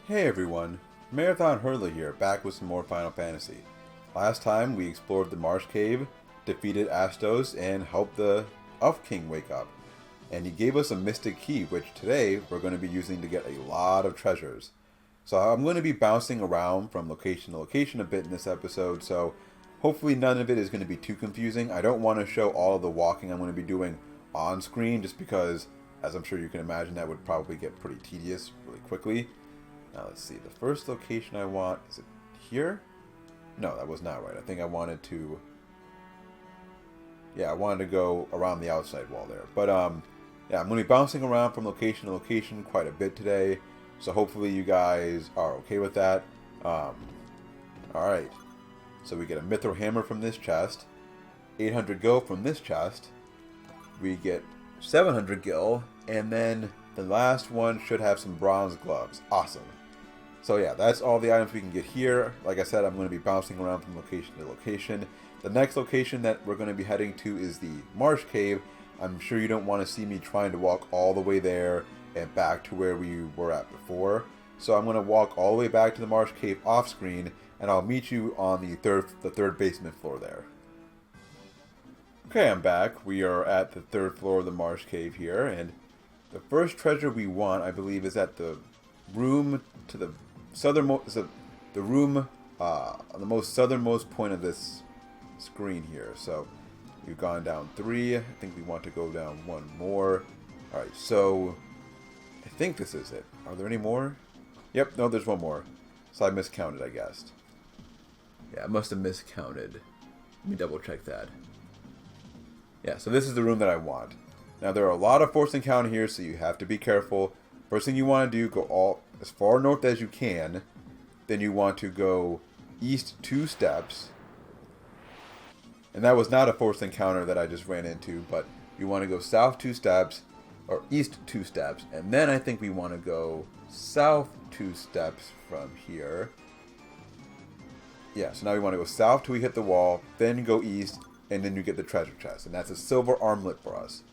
Hey everyone, Marathon Hurler here, back with some more Final Fantasy. Last time we explored the Marsh Cave, defeated Astos, and helped the Elf King wake up. And he gave us a Mystic Key, which today we're going to be using to get a lot of treasures. So I'm going to be bouncing around from location to location a bit in this episode, so hopefully none of it is going to be too confusing. I don't want to show all of the walking I'm going to be doing on screen, just because, as I'm sure you can imagine, that would probably get pretty tedious really quickly. Now let's see, the first location I want, is it here? No, that was not right. I think I wanted to, I wanted to go around the outside wall there. But yeah, I'm going to be bouncing around from location to location quite a bit today. So hopefully you guys are okay with that. Alright, so we get a Mithril Hammer from this chest, 800 gil from this chest, we get 700 gil, and then the last one should have some bronze gloves. Awesome. So yeah, that's all the items we can get here. Like I said, I'm going to be bouncing around from location to location. The next location that we're going to be heading to is the Marsh Cave. I'm sure you don't want to see me trying to walk all the way there and back to where we were at before. So I'm going to walk all the way back to the Marsh Cave off screen, and I'll meet you on the third basement floor there. Okay, I'm back. We are at the third floor of the Marsh Cave here, and the first treasure we want, I believe, is at the room to the southernmost, the room on the most southernmost point of this screen here. So we've gone down 3. I think we want to go down 1 more. All right, so I think this is it. Are there any more? Yep, no, there's 1 more. So I miscounted, I guess. Yeah, I must have miscounted. Let me double check that. Yeah, so this is the room that I want. Now, there are a lot of forced encounter here, so you have to be careful. First thing you want to do, go all as far north as you can. Then you want to go east 2 steps. And that was not a forced encounter that I just ran into, but you want to go south 2 steps, or east 2 steps. And then I think we want to go south 2 steps from here. Yeah, so now we want to go south till we hit the wall, then go east, and then you get the treasure chest. And that's a silver armlet for us.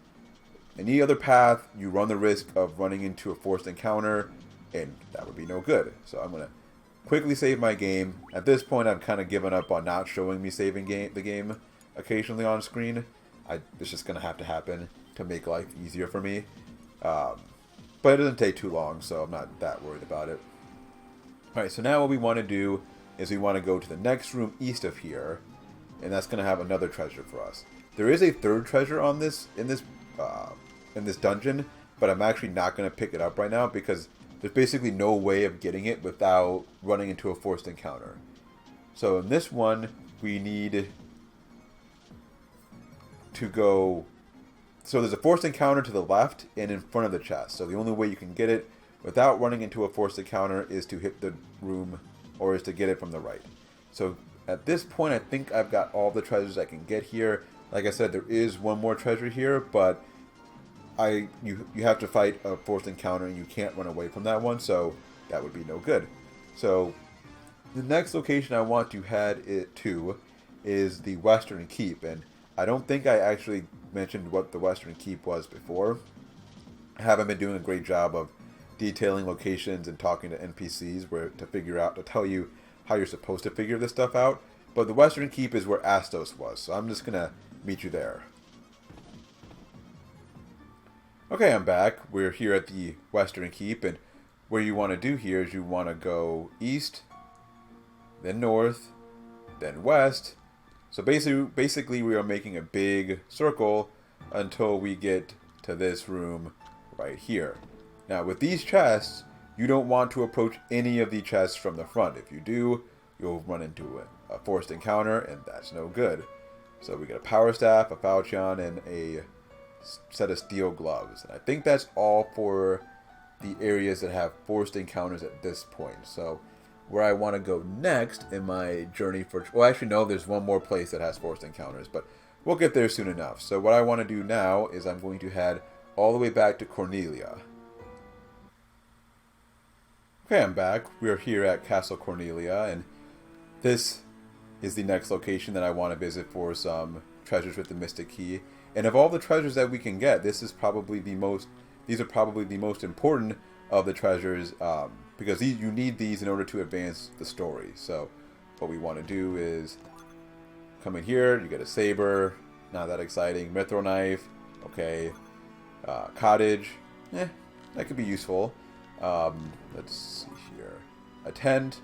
Any other path, you run the risk of running into a forced encounter, and that would be no good. So I'm going to quickly save my game. At this point, I've kind of given up on not showing me saving the game occasionally on screen. It's just going to have to happen to make life easier for me. But it doesn't take too long, so I'm not that worried about it. Alright, so now what we want to do is we want to go to the next room east of here, and that's going to have another treasure for us. There is a third treasure on this in this dungeon, but I'm actually not going to pick it up right now because there's basically no way of getting it without running into a forced encounter. So in this one, we need to go... So there's a forced encounter to the left and in front of the chest. So the only way you can get it without running into a forced encounter is to hit the room, or is to get it from the right. So at this point, I think I've got all the treasures I can get here. Like I said, there is 1 more treasure here, but you have to fight a forced encounter and you can't run away from that one, so that would be no good. So the next location I want to head it to is the Western Keep, and I don't think I actually mentioned what the Western Keep was before. I haven't been doing a great job of detailing locations and talking to NPCs to tell you how you're supposed to figure this stuff out. But the Western Keep is where Astos was, so I'm just gonna meet you there. Okay, I'm back. We're here at the Western Keep, and what you want to do here is you want to go east, then north, then west. So basically we are making a big circle until we get to this room right here. Now with these chests, you don't want to approach any of the chests from the front. If you do, you'll run into a forced encounter, and that's no good. So we get a power staff, a falchion, and a set of steel gloves. And I think that's all for the areas that have forced encounters at this point. So where I want to go next in my journey for... Well, actually, no, there's 1 more place that has forced encounters, but we'll get there soon enough. So what I want to do now is I'm going to head all the way back to Cornelia. Okay, I'm back. We're here at Castle Cornelia, and this is the next location that I want to visit for some treasures with the Mystic Key. And of all the treasures that we can get, these are probably the most important of the treasures, because you need these in order to advance the story. So what we want to do is come in here. You get a saber, not that exciting. Mithril knife, okay. Cottage, that could be useful. Let's see here. A tent,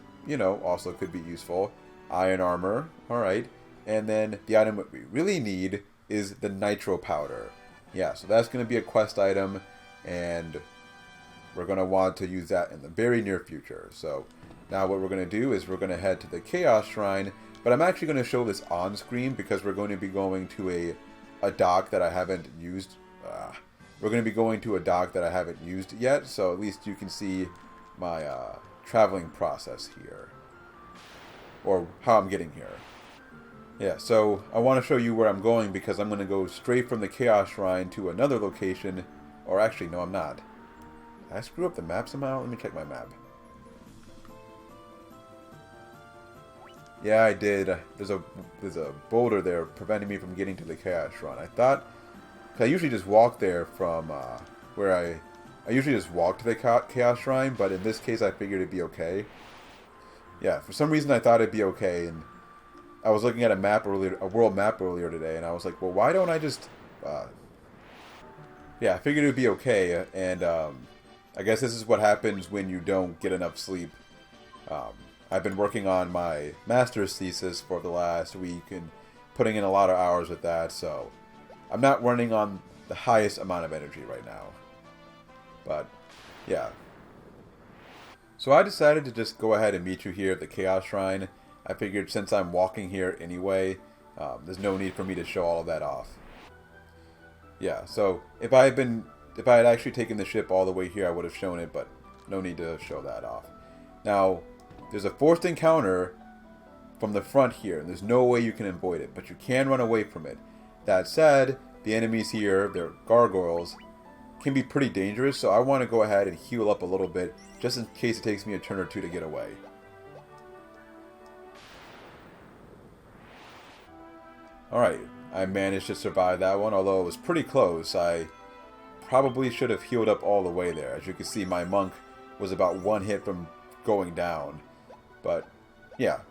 also could be useful. Iron armor, alright. And then the item that we really need is the nitro powder. Yeah, so that's going to be a quest item, and we're going to want to use that in the very near future. So now what we're going to do is we're going to head to the Chaos Shrine, but I'm actually going to show this on screen because we're going to be going to a dock that I haven't used. We're going to be going to a dock that I haven't used yet, so at least you can see my traveling process here, or how I'm getting here. Yeah, so I want to show you where I'm going because I'm going to go straight from the Chaos Shrine to another location, or actually, no, I'm not. Did I screw up the map somehow? Let me check my map. Yeah, I did. There's a boulder there preventing me from getting to the Chaos Shrine. I thought, cause I usually just walk there from where I usually just walk to the Chaos Shrine, but in this case I figured it'd be okay. Yeah, for some reason I thought it'd be okay, and I was looking at a world map earlier today, and I was like, well, why don't I just... yeah, I figured it would be okay, and I guess this is what happens when you don't get enough sleep. I've been working on my master's thesis for the last week, and putting in a lot of hours with that, so I'm not running on the highest amount of energy right now. But, yeah. So I decided to just go ahead and meet you here at the Chaos Shrine. I figured since I'm walking here anyway, there's no need for me to show all of that off. Yeah, so if I had actually taken the ship all the way here, I would have shown it, but no need to show that off. Now, there's a forced encounter from the front here, and there's no way you can avoid it, but you can run away from it. That said, the enemies here, they're gargoyles, can be pretty dangerous, so I want to go ahead and heal up a little bit, just in case it takes me a turn or two to get away. Alright, I managed to survive that one, although it was pretty close. I probably should have healed up all the way there. As you can see, my monk was about one hit from going down. But, yeah.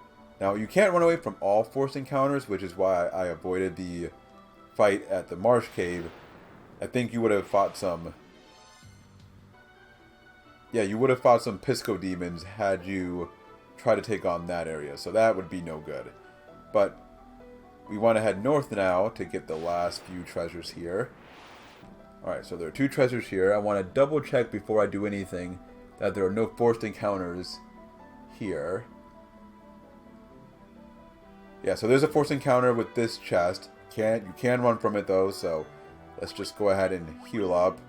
Now, you can't run away from all forced encounters, which is why I avoided the fight at the Marsh Cave. I think you would have fought some... Yeah, you would have fought some Pisco demons had you tried to take on that area, so that would be no good. But we want to head north now to get the last few treasures here. Alright, so there are 2 treasures here. I want to double check before I do anything that there are no forced encounters here. Yeah, so there's a forced encounter with this chest. You can run from it though, so let's just go ahead and heal up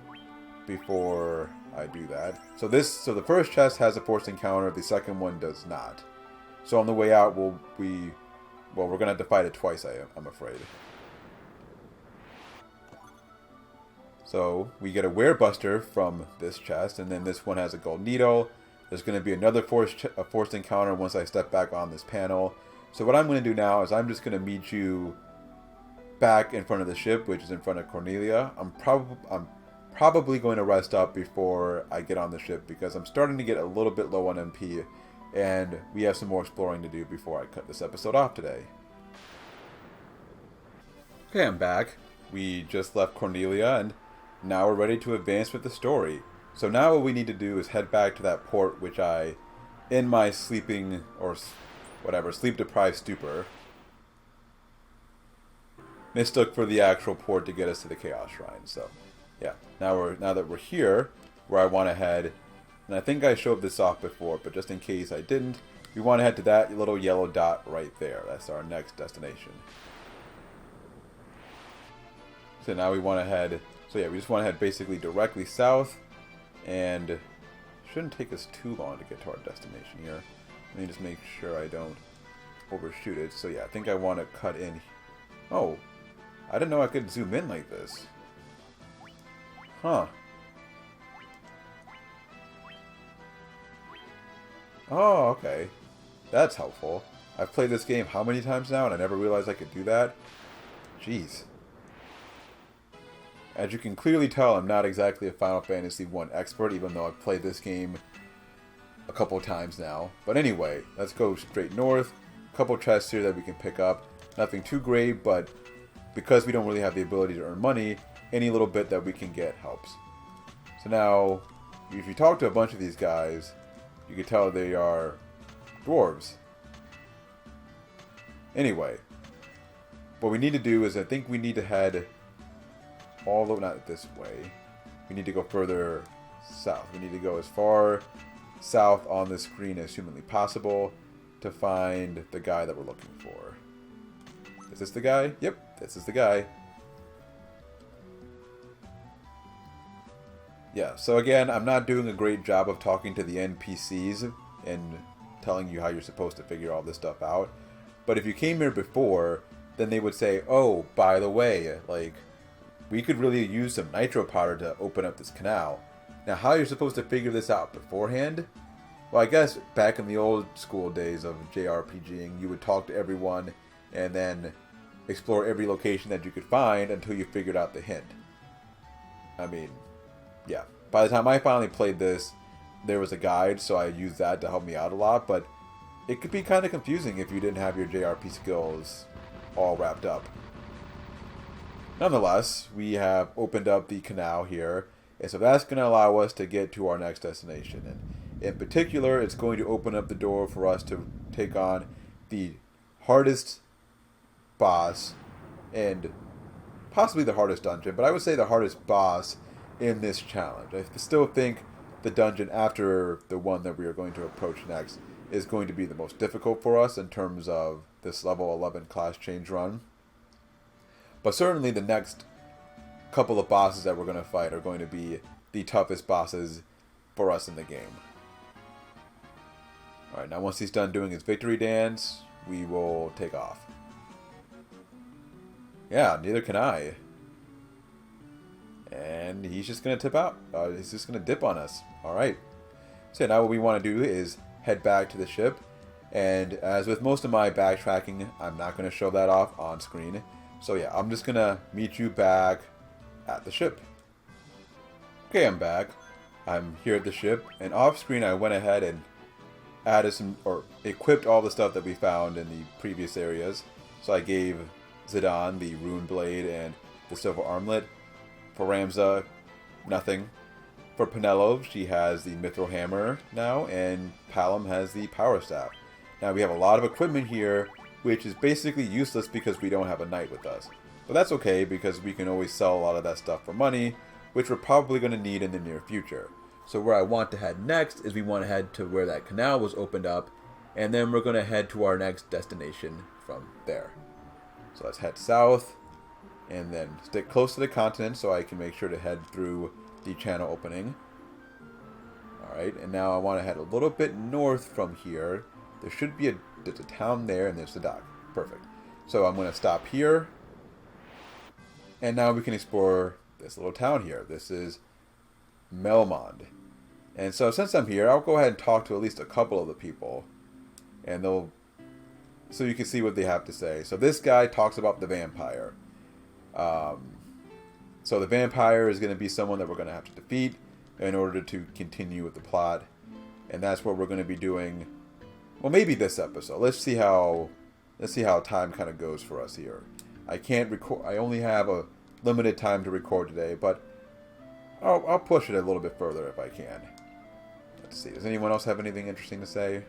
before I do that. So the first chest has a forced encounter, the second one does not. So on the way out, we're gonna have to fight it twice, I'm afraid. So we get a Werebuster from this chest, and then this one has a gold needle. There's going to be another forced encounter once I step back on this panel. So what I'm going to do now is I'm just going to meet you back in front of the ship, which is in front of Cornelia. I'm probably going to rest up before I get on the ship because I'm starting to get a little bit low on MP, and we have some more exploring to do before I cut this episode off today. Okay, I'm back. We just left Cornelia, and now we're ready to advance with the story. So now what we need to do is head back to that port which I, in my sleeping, or whatever, sleep-deprived stupor, mistook for the actual port to get us to the Chaos Shrine. So, yeah, now that we're here, where I want to head, and I think I showed this off before, but just in case I didn't, we want to head to that little yellow dot right there. That's our next destination. So now we want to head... So yeah, we just want to head basically directly south, and it shouldn't take us too long to get to our destination here. Let me just make sure I don't overshoot it. So yeah, I think I want to cut in. Oh, I didn't know I could zoom in like this. Huh. Oh, okay. That's helpful. I've played this game how many times now, and I never realized I could do that? Jeez. As you can clearly tell, I'm not exactly a Final Fantasy 1 expert, even though I've played this game a couple of times now. But anyway, let's go straight north. A couple chests here that we can pick up. Nothing too great, but because we don't really have the ability to earn money, any little bit that we can get helps. So now, if you talk to a bunch of these guys, you can tell they are dwarves. Anyway, what we need to do is I think we need to head all the way, not this way. We need to go further south. We need to go as far south on the screen as humanly possible to find the guy that we're looking for. Is this the guy? Yep, this is the guy. Yeah, so again, I'm not doing a great job of talking to the NPCs and telling you how you're supposed to figure all this stuff out. But if you came here before, then they would say, oh, by the way, like, we could really use some nitro powder to open up this canal. Now, how you're supposed to figure this out beforehand? Well, I guess back in the old school days of JRPGing, you would talk to everyone and then explore every location that you could find until you figured out the hint. I mean, yeah. By the time I finally played this, there was a guide, so I used that to help me out a lot, but it could be kind of confusing if you didn't have your JRP skills all wrapped up. Nonetheless, we have opened up the canal here, and so that's going to allow us to get to our next destination. And in particular, it's going to open up the door for us to take on the hardest boss and possibly the hardest dungeon, but I would say the hardest boss in this challenge. I still think the dungeon after the one that we are going to approach next is going to be the most difficult for us in terms of this level 11 class change run. But certainly the next couple of bosses that we're going to fight are going to be the toughest bosses for us in the game. Alright, now once he's done doing his victory dance, we will take off. Yeah, neither can I. And he's just going to tip out. He's just going to dip on us. Alright. So now what we want to do is head back to the ship. And as with most of my backtracking, I'm not going to show that off on screen. So yeah, I'm just going to meet you back at the ship. Okay, I'm back. I'm here at the ship. And off screen, I went ahead and added some, or equipped all the stuff that we found in the previous areas. So I gave Zidane the rune blade and the silver armlet. For Ramza, nothing. For Penelope, she has the mithril hammer now, and Palom has the power staff. Now we have a lot of equipment here, which is basically useless because we don't have a knight with us. But that's okay, because we can always sell a lot of that stuff for money, which we're probably going to need in the near future. So where I want to head next is we want to head to where that canal was opened up, and then we're going to head to our next destination from there. So let's head south, and then stick close to the continent so I can make sure to head through the channel opening. Alright, and now I want to head a little bit north from here. There should be there's a town there, and there's the dock. Perfect. So I'm going to stop here, and now we can explore this little town here. This is Melmond. And so since I'm here, I'll go ahead and talk to at least a couple of the people, and so you can see what they have to say. So this guy talks about the vampire. So the vampire is going to be someone that we're going to have to defeat in order to continue with the plot, and that's what we're going to be doing. Well, maybe this episode. Let's see how time kind of goes for us here. I can't record. I only have a limited time to record today, but I'll push it a little bit further if I can. Let's see. Does anyone else have anything interesting to say?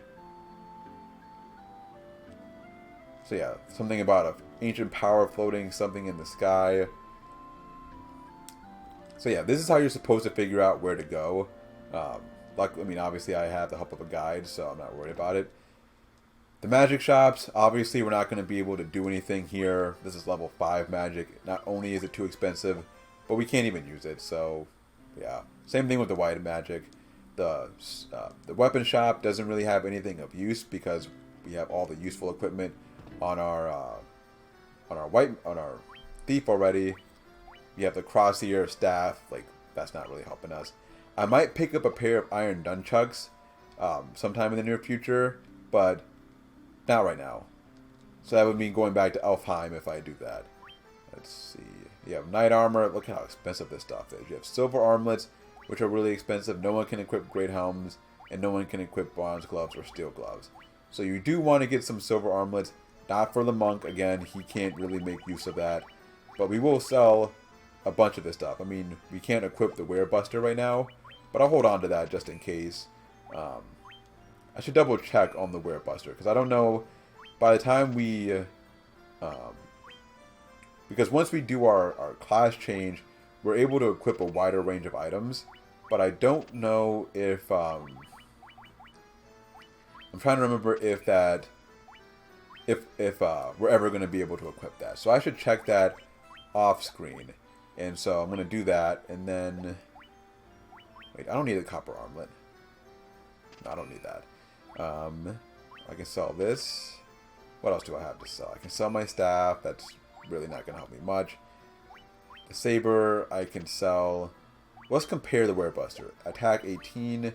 So yeah, something about an ancient power floating something in the sky. So yeah, this is how you're supposed to figure out where to go. Obviously I have the help of a guide, so I'm not worried about it. The magic shops, obviously we're not going to be able to do anything here. This is level 5 magic. Not only is it too expensive, but we can't even use it. So yeah, same thing with the white magic. The weapon shop doesn't really have anything of use because we have all the useful equipment on our thief already. You have the crosshair staff, like that's not really helping us. I might pick up a pair of iron nunchucks sometime in the near future, but not right now. So that would mean going back to Elfheim if I do that. Let's see. You have knight armor. Look at how expensive this stuff is. You have silver armlets, which are really expensive. No one can equip great helms, and no one can equip bronze gloves or steel gloves. So you do want to get some silver armlets. Not for the monk. Again, he can't really make use of that. But we will sell a bunch of this stuff. I mean, we can't equip the Werebuster right now, but I'll hold on to that just in case. I should double check on the Werebuster, because I don't know, by the time we... because once we do our class change, we're able to equip a wider range of items, but I don't know if... I'm trying to remember if that... If we're ever going to be able to equip that. So I should check that off screen. And so I'm going to do that, and then... Wait, I don't need a copper armlet. No, I don't need that. I can sell this. What else do I have to sell? I can sell my staff. That's really not going to help me much. The saber, I can sell... Let's compare the Werebuster. Attack 18,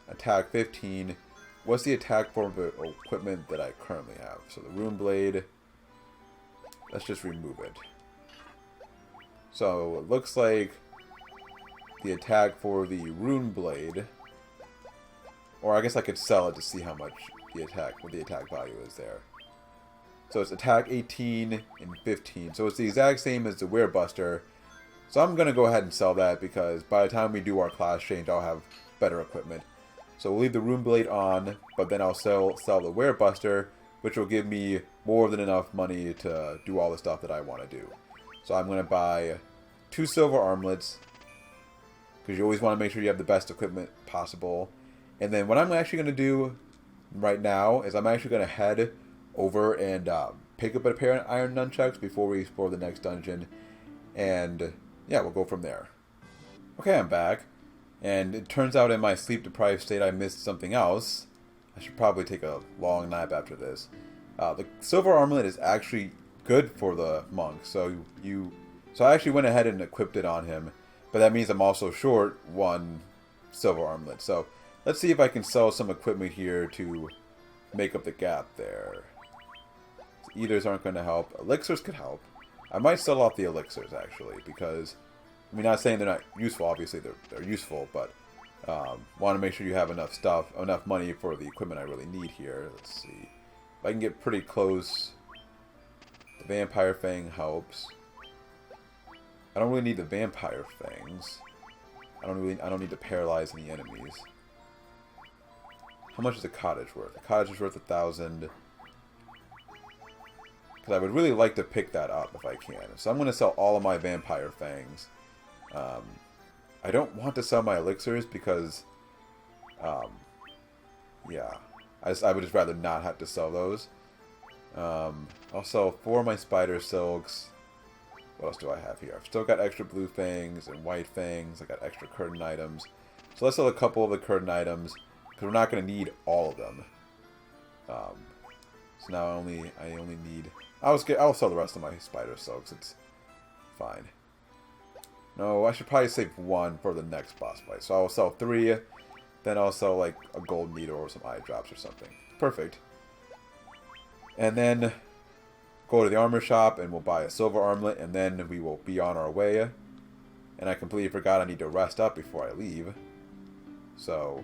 attack 15. What's the attack form of equipment that I currently have? So the rune blade, let's just remove it. So it looks like the attack for the rune blade, or I guess I could sell it to see how much what the attack value is there. So it's attack 18 and 15. So it's the exact same as the Werebuster. So I'm going to go ahead and sell that, because by the time we do our class change, I'll have better equipment. So we'll leave the rune blade on, but then I'll sell the Werebuster, which will give me more than enough money to do all the stuff that I want to do. So I'm going to buy 2 silver armlets, because you always want to make sure you have the best equipment possible. And then what I'm actually going to do right now is I'm actually going to head over and pick up a pair of iron nunchucks before we explore the next dungeon. And yeah, we'll go from there. Okay, I'm back. And it turns out in my sleep-deprived state I missed something else. I should probably take a long nap after this. The silver armlet is actually good for the monk. So I actually went ahead and equipped it on him. But that means I'm also short 1 silver armlet. So let's see if I can sell some equipment here to make up the gap there. Ethers aren't going to help. Elixirs could help. I might sell off the elixirs, actually, because... I mean, not saying they're not useful. Obviously, they're useful, but want to make sure you have enough money for the equipment I really need here. Let's see. If I can get pretty close, the Vampire Fang helps. I don't really need the Vampire Fangs. I don't need to paralyze any enemies. How much is a cottage worth? A cottage is worth 1,000. Because I would really like to pick that up if I can. So I'm going to sell all of my Vampire Fangs. I don't want to sell my elixirs because, yeah, I would just rather not have to sell those. I'll sell 4 of my spider silks. What else do I have here? I've still got extra blue fangs and white fangs. I got extra curtain items. So let's sell a couple of the curtain items, because we're not going to need all of them. So now I only need... I'll sell the rest of my spider silks. It's fine. No, I should probably save 1 for the next boss fight. So I'll sell 3, then I'll sell like a gold needle or some eye drops or something. Perfect. And then go to the armor shop and we'll buy a silver armlet, and then we will be on our way. And I completely forgot I need to rest up before I leave. So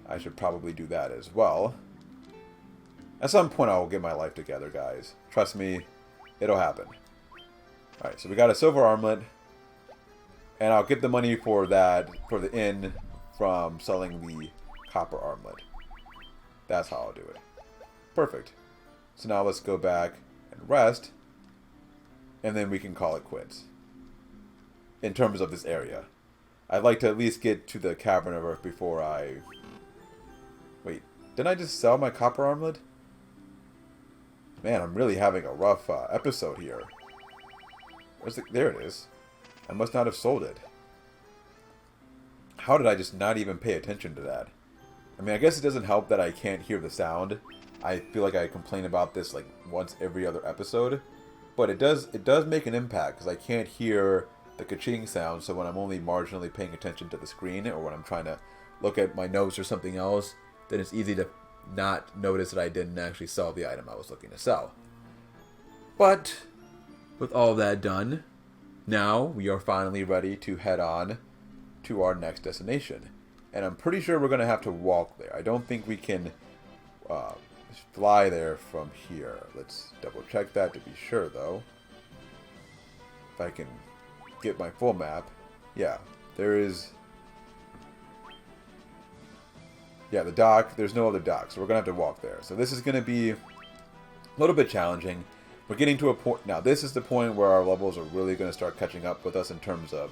I should probably do that as well. At some point I will get my life together, guys. Trust me, it'll happen. Alright, so we got a silver armlet. And I'll get the money for that, for the inn, from selling the copper armlet. That's how I'll do it. Perfect. So now let's go back and rest. And then we can call it quits. In terms of this area. I'd like to at least get to the Cavern of Earth before I... Wait, didn't I just sell my copper armlet? Man, I'm really having a rough episode here. There it is. I must not have sold it. How did I just not even pay attention to that? I mean, I guess it doesn't help that I can't hear the sound. I feel like I complain about this like once every other episode. But it does make an impact, because I can't hear the ka-ching sound, so when I'm only marginally paying attention to the screen, or when I'm trying to look at my notes or something else, then it's easy to not notice that I didn't actually sell the item I was looking to sell. But with all that done, Now we are finally ready to head on to our next destination. And I'm pretty sure we're going to have to walk there. I don't think we can fly there from here. Let's double check that to be sure, though. If I can get my full map. Yeah, there is... Yeah, the dock. There's no other dock, so we're going to have to walk there. So this is going to be a little bit challenging. We're getting to a point... Now, this is the point where our levels are really going to start catching up with us in terms of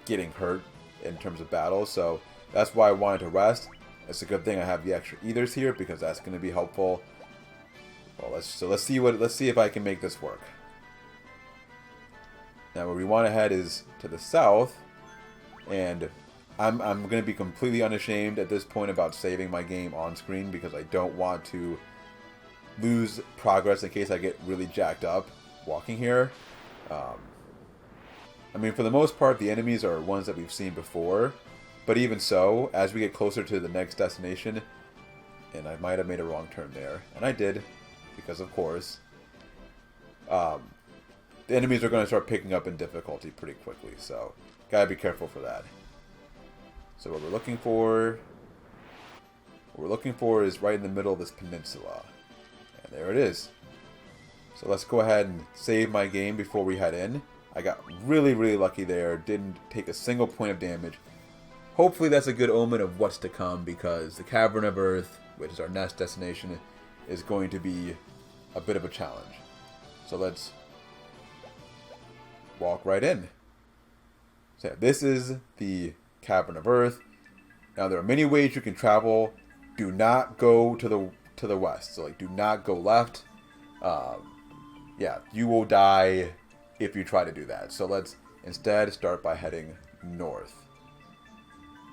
getting hurt in terms of battles. So that's why I wanted to rest. It's a good thing I have the extra ethers here because that's going to be helpful. Well, let's see if I can make this work. Now, where we want to head is to the south, and I'm going to be completely unashamed at this point about saving my game on screen because I don't want to lose progress in case I get really jacked up walking here. I mean, for the most part, the enemies are ones that we've seen before. But even so, as we get closer to the next destination, and I might have made a wrong turn there, and I did, because of course, the enemies are going to start picking up in difficulty pretty quickly, so gotta be careful for that. So what we're looking for is right in the middle of this peninsula, and there it is. So let's go ahead and save my game before we head in. I got really, really lucky there, didn't take a single point of damage. Hopefully that's a good omen of what's to come, because the Cavern of Earth, which is our next destination, is going to be a bit of a challenge. So let's walk right in. So yeah, this is the Cavern of Earth. Now there are many ways you can travel. Do not go to the west. So like, do not go left. Yeah, you will die if you try to do that. So let's instead start by heading north.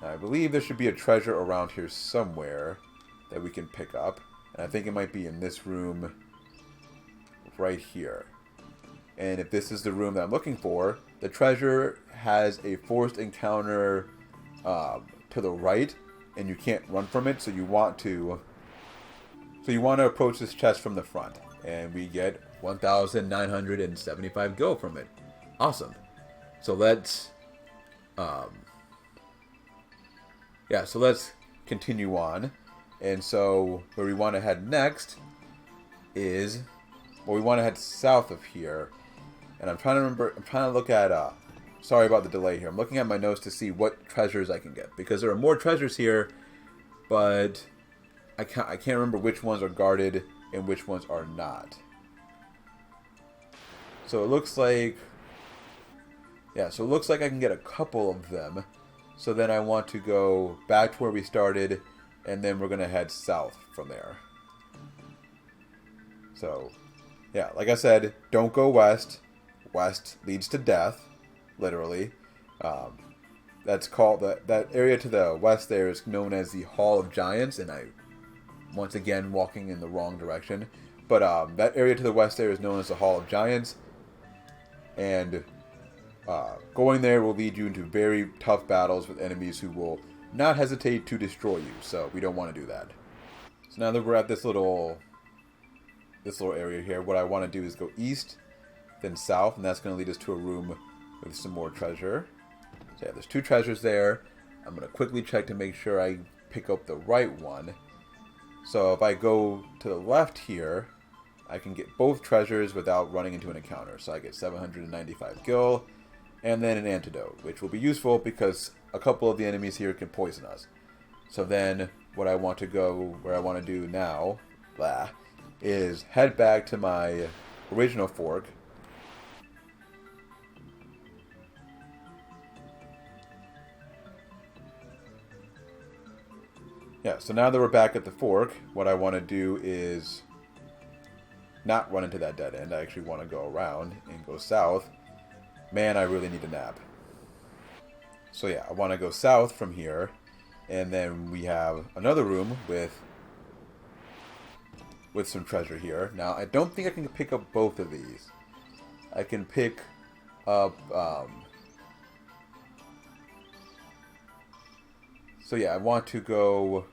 Now, I believe there should be a treasure around here somewhere that we can pick up. And I think it might be in this room right here. And if this is the room that I'm looking for, the treasure has a forced encounter to the right, and you can't run from it. So you want to approach this chest from the front, and we get 1,975 gil from it. Awesome. So let's so let's continue on. And so where we want to head next is, well, we want to head south of here. And I'm trying to look at, sorry about the delay here. I'm looking at my notes to see what treasures I can get. Because there are more treasures here, but I can't remember which ones are guarded and which ones are not. So it looks like, I can get a couple of them. So then I want to go back to where we started, and then we're going to head south from there. So, yeah, like I said, don't go west. West leads to death, literally. That's called, that area to the west there is known as the Hall of Giants, and I, once again, walking in the wrong direction. But that area to the west there is known as the Hall of Giants, and going there will lead you into very tough battles with enemies who will not hesitate to destroy you, so we don't want to do that. So now that we're at this little area here, what I want to do is go east, then south, and that's going to lead us to a room with some more treasure. So yeah, there's 2 treasures there. I'm going to quickly check to make sure I pick up the right one. So if I go to the left here, I can get both treasures without running into an encounter. So I get 795 gil, and then an antidote, which will be useful because a couple of the enemies here can poison us. So then where I want to do now is head back to my original fork. Yeah, so now that we're back at the fork, what I want to do is not run into that dead end. I actually want to go around and go south. Man, I really need a nap. So yeah, I want to go south from here, and then we have another room with some treasure here. Now, I don't think I can pick up both of these. I can pick up... So yeah, I want to go...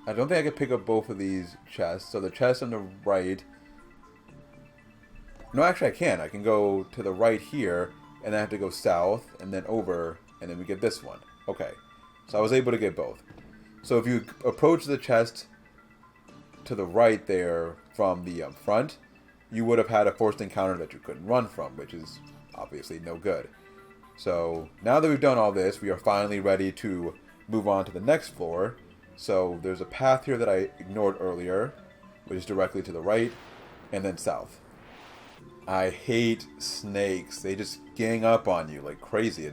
I don't think I can pick up both of these chests. So the chest on the right... No, actually I can. I can go to the right here, and then I have to go south, and then over, and then we get this one. Okay. So I was able to get both. So if you approach the chest to the right there from the front, you would have had a forced encounter that you couldn't run from, which is obviously no good. So now that we've done all this, we are finally ready to move on to the next floor. So there's a path here that I ignored earlier, which is directly to the right, and then south. I hate snakes. They just gang up on you like crazy.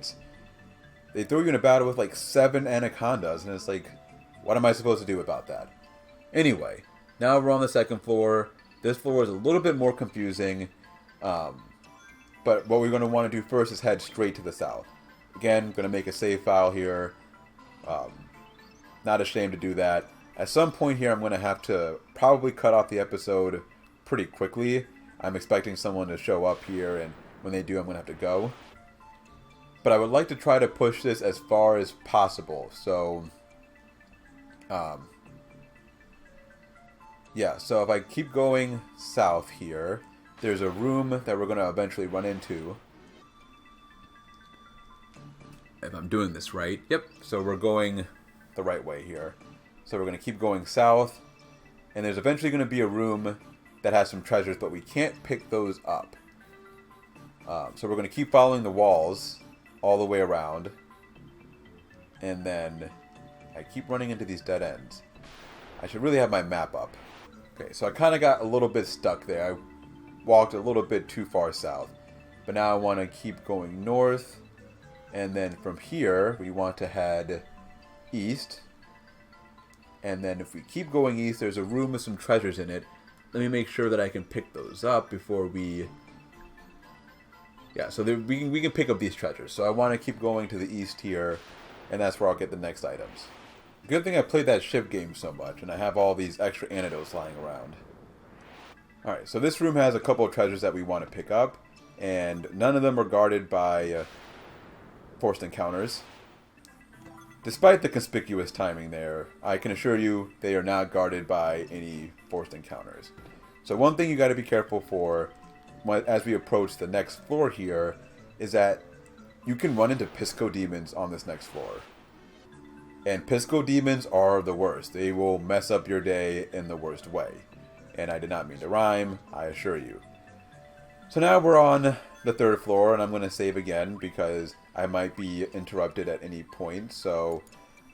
They throw you in a battle with like 7 anacondas, and it's like, what am I supposed to do about that? Anyway, now we're on the second floor. This floor is a little bit more confusing, but what we're going to want to do first is head straight to the south. Again, going to make a save file here. Not ashamed to do that. At some point here, I'm going to have to probably cut off the episode pretty quickly. I'm expecting someone to show up here, and when they do, I'm going to have to go. But I would like to try to push this as far as possible. So, yeah, so if I keep going south here, there's a room that we're going to eventually run into. If I'm doing this right. Yep, so we're going the right way here. So we're going to keep going south, and there's eventually going to be a room that has some treasures, but we can't pick those up. So we're going to keep following the walls all the way around, and then I keep running into these dead ends. I should really have my map up. Okay, so I kind of got a little bit stuck there. I walked a little bit too far south. But now I want to keep going north. And then from here, we want to head east. And then if we keep going east, there's a room with some treasures in it. Let me make sure that I can pick those up before we... Yeah, so we can pick up these treasures. So I want to keep going to the east here. And that's where I'll get the next items. Good thing I played that ship game so much, and I have all these extra antidotes lying around. Alright, so this room has a couple of treasures that we want to pick up, and none of them are guarded by forced encounters. Despite the conspicuous timing there, I can assure you they are not guarded by any forced encounters. So one thing you got to be careful for as we approach the next floor here is that you can run into Pisco demons on this next floor. And Pisco demons are the worst. They will mess up your day in the worst way. And I did not mean to rhyme, I assure you. So now we're on the third floor, and I'm going to save again because I might be interrupted at any point. So,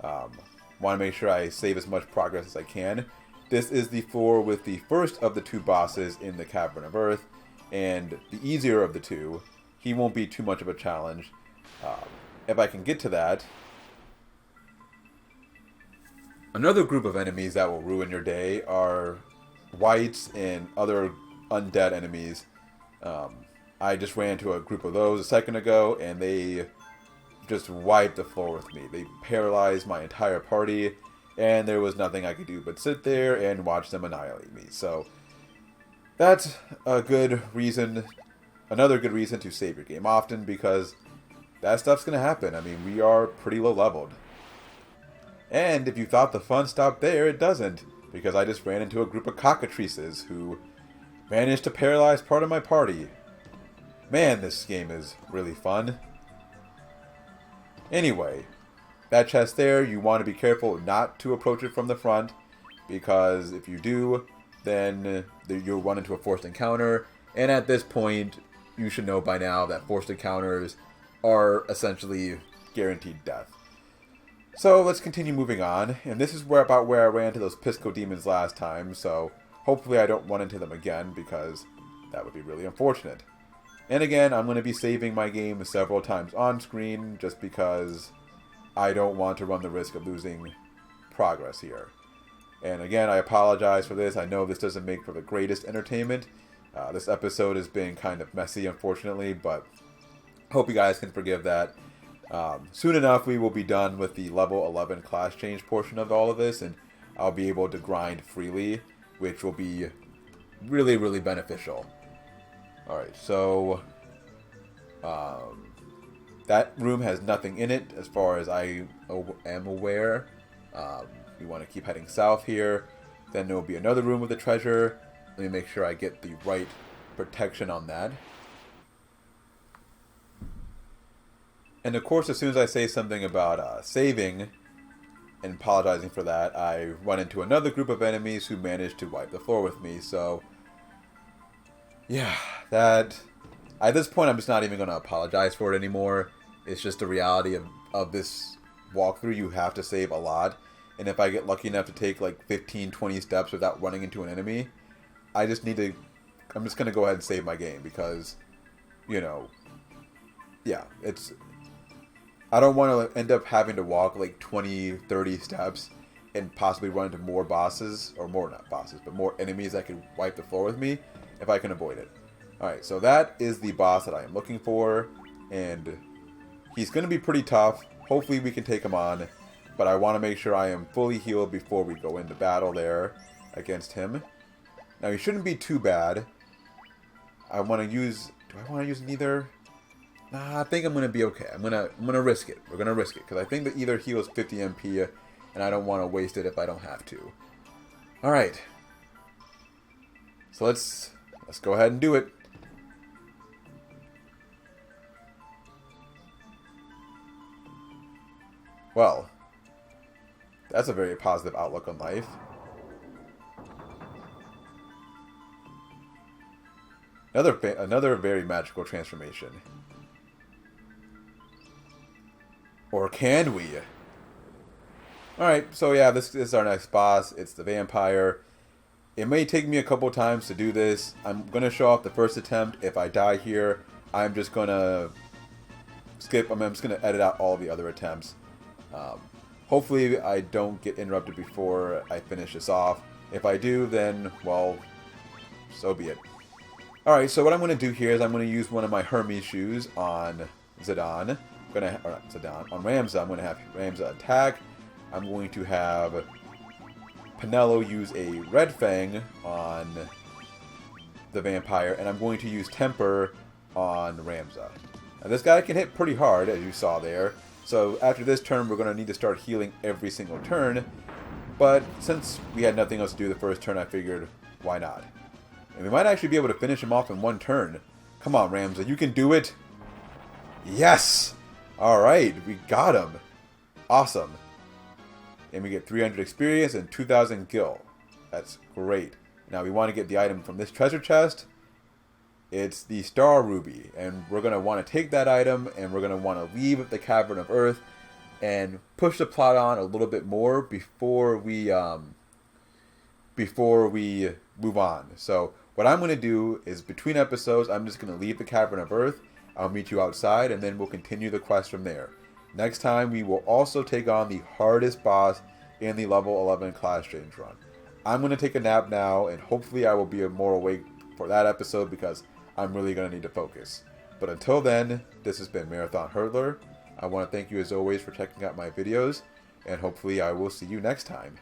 want to make sure I save as much progress as I can. This is the floor with the first of the 2 bosses in the Cavern of Earth, and the easier of the 2. He won't be too much of a challenge. If I can get to that... Another group of enemies that will ruin your day are wights and other undead enemies. I just ran into a group of those a second ago, and they just wiped the floor with me. They paralyzed my entire party, and there was nothing I could do but sit there and watch them annihilate me. So that's a good reason, another good reason to save your game often, because that stuff's going to happen. I mean, we are pretty low leveled. And if you thought the fun stopped there, it doesn't, because I just ran into a group of cockatrices who managed to paralyze part of my party. Man, this game is really fun. Anyway, that chest there, you want to be careful not to approach it from the front, because if you do, then you'll run into a forced encounter, and at this point, you should know by now that forced encounters are essentially guaranteed death. So let's continue moving on, and this is about where I ran into those Pisco demons last time, so hopefully I don't run into them again, because that would be really unfortunate. And again, I'm going to be saving my game several times on screen, just because I don't want to run the risk of losing progress here. And again, I apologize for this. I know this doesn't make for the greatest entertainment. This episode has been kind of messy, unfortunately, but hope you guys can forgive that. Soon enough, we will be done with the level 11 class change portion of all of this, and I'll be able to grind freely, which will be really, really beneficial. Alright, so that room has nothing in it as far as I am aware. We want to keep heading south here. Then there will be another room with the treasure. Let me make sure I get the right protection on that. And of course, as soon as I say something about saving and apologizing for that, I run into another group of enemies who manage to wipe the floor with me. So, yeah, that... At this point, I'm just not even going to apologize for it anymore. It's just the reality of this walkthrough. You have to save a lot. And if I get lucky enough to take like 15, 20 steps without running into an enemy, I just need to... I'm just going to go ahead and save my game because, you know, yeah, it's... I don't want to end up having to walk like 20, 30 steps and possibly run into more bosses, or more, not bosses, but more enemies that can wipe the floor with me if I can avoid it. Alright, so that is the boss that I am looking for, and he's going to be pretty tough. Hopefully we can take him on, but I want to make sure I am fully healed before we go into battle there against him. Now, he shouldn't be too bad. I want to use... Do I want to use neither? Nah, I think I'm going to be okay. I'm gonna risk it. We're going to risk it, because I think that either heals 50 MP, and I don't want to waste it if I don't have to. Alright. So let's go ahead and do it. Well, that's a very positive outlook on life. Another very magical transformation. Or can we? Alright, so yeah, this is our next boss. It's the vampire. It may take me a couple times to do this. I'm going to show off the first attempt. If I die here, I'm just going to skip. I'm just going to edit out all the other attempts. Hopefully I don't get interrupted before I finish this off. If I do, then, well, so be it. Alright, so what I'm going to do here is I'm going to use one of my Hermes shoes on Zidane. On Ramza. I'm going to have Ramza attack. I'm going to have Pinello use a Red Fang on the vampire, and I'm going to use Temper on Ramza. Now this guy can hit pretty hard, as you saw there. So after this turn, we're going to need to start healing every single turn. But since we had nothing else to do the first turn, I figured, why not? And we might actually be able to finish him off in one turn. Come on, Ramza, you can do it! Yes! Alright, we got him. Awesome. And we get 300 experience and 2,000 gil. That's great. Now we want to get the item from this treasure chest. It's the Star Ruby, and we're going to want to take that item, and we're going to want to leave the Cavern of Earth and push the plot on a little bit more before we move on. So what I'm going to do is, between episodes, I'm just going to leave the Cavern of Earth. I'll meet you outside, and then we'll continue the quest from there. Next time, we will also take on the hardest boss in the level 11 class change run. I'm going to take a nap now, and hopefully I will be more awake for that episode, because I'm really going to need to focus. But until then, this has been Marathon Hurdler. I want to thank you as always for checking out my videos, and hopefully I will see you next time.